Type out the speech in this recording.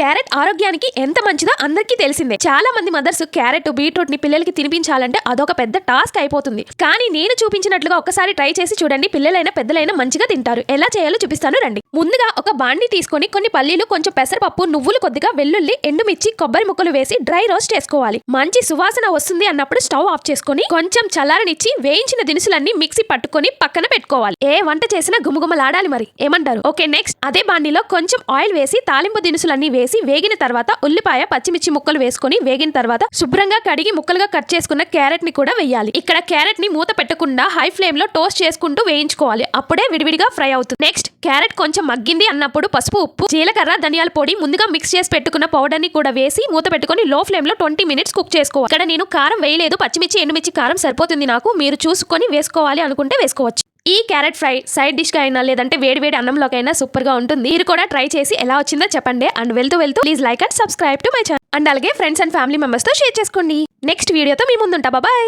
Carrot ఆరోగ్యానికి ఎంత మంచిదో అందరికీ తెలిసిందే. చాలా మంది మదర్స్ క్యారెట్ బీట్రూట్ ని పిల్లలకి తినిపించాలంటే అదొక పెద్ద టాస్క్ అయిపోతుంది. కానీ నేను చూపించినట్లుగా ఒకసారి ట్రై చేసి చూడండి, పిల్లలైనా పెద్దలైనా మంచిగా తింటారు. ఎలా చేయాలో చూపిస్తాను రండి. ముందుగా ఒక బాండి తీసుకొని కొన్ని పల్లీలు, కొంచెం పెసరపప్పు, నువ్వులు, కొద్దిగా వెల్లుల్లి, ఎండుమిర్చి, కొబ్బరి ముక్కలు వేసి డ్రై రోస్ట్ చేసుకోవాలి. మంచి సువాసన వస్తుంది అన్నప్పుడు స్టవ్ ఆఫ్ చేసుకొని కొంచెం చల్లారనిచ్చి వేయించిన దినుసులన్నీ మిక్సీ పట్టుకొని పక్కన పెట్టుకోవాలి. ఏ వంట చేసినా గుమగుమలాడాలి మరి, ఏమంటారు? ఓకే, నెక్స్ట్ అదే బాండిలో కొంచెం ఆయిల్ వేసి తాలింపు దినుసులన్నీ వేసి వేగిన తర్వాత ఉల్లిపాయ, పచ్చిమిర్చి ముక్కలు వేసుకొని వేగిన తర్వాత శుభ్రంగా కడిగి ముక్కలుగా కట్ చేసుకున్న క్యారెట్ ని కూడా వేయాలి. ఇక్కడ క్యారెట్ ని మూత పెట్టకుండా హై ఫ్లేమ్ లో టోస్ట్ చేసుకుంటూ వేయించుకోవాలి. అప్పుడే విడివిడిగా ఫ్రై అవుతుంది. నెక్స్ట్ క్యారెట్ కొంచెం మగ్గింది అన్నప్పుడు పసుపు, ఉప్పు, జీలకర్ర, ధనియాల పొడి, ముందుగా మిక్స్ చేసి పెట్టుకున్న పౌడర్ ని కూడా వేసి మూత పెట్టుకుని లో ఫ్లేమ్ లో 20 minutes కుక్ చేసుకోవాలి. ఇక్కడ నేను కారం వేయలేదు, పచ్చిమిర్చి, ఎండుమిర్చి కారం సరిపోతుంది నాకు. మీరు చూసుకొని వేసుకోవాలి అనుకుంటే వేసుకోవచ్చు. ఈ క్యారెట్ ఫ్రై సైడ్ డిష్ గా అయినా లేదంటే వేడి అన్నంలోకైనా సూపర్ గా ఉంటుంది. మీరు కూడా ట్రై చేసి ఎలా వచ్చిందో చెప్పండి. అండ్ వెళ్తూ please like and subscribe to my channel. And అలాగే ఫ్రెండ్స్ అండ్ ఫ్యామిలీ మెంబర్స్ తో షేర్ చేసుకోండి. నెక్స్ట్ వీడియోతో మీ ముందుంటా. బాయ్.